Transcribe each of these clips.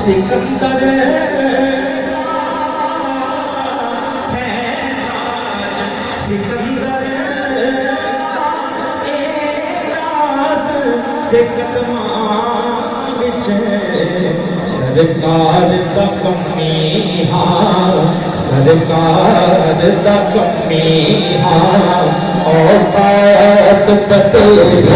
सिकंदर सिकंदर कदमां विच सरकार दा कमी हां सरकार दा कमी हां औकात पतेरी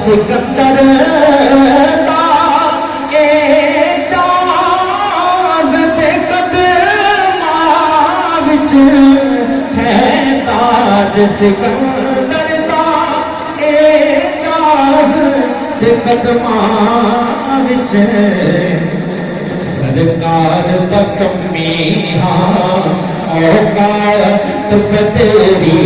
सिकंदर दा एजाज़ दे कदमां विच है ताज सिकंदर दा एजाज़ दे कदमां विच सरकार दा कमी हां औकात पतेरी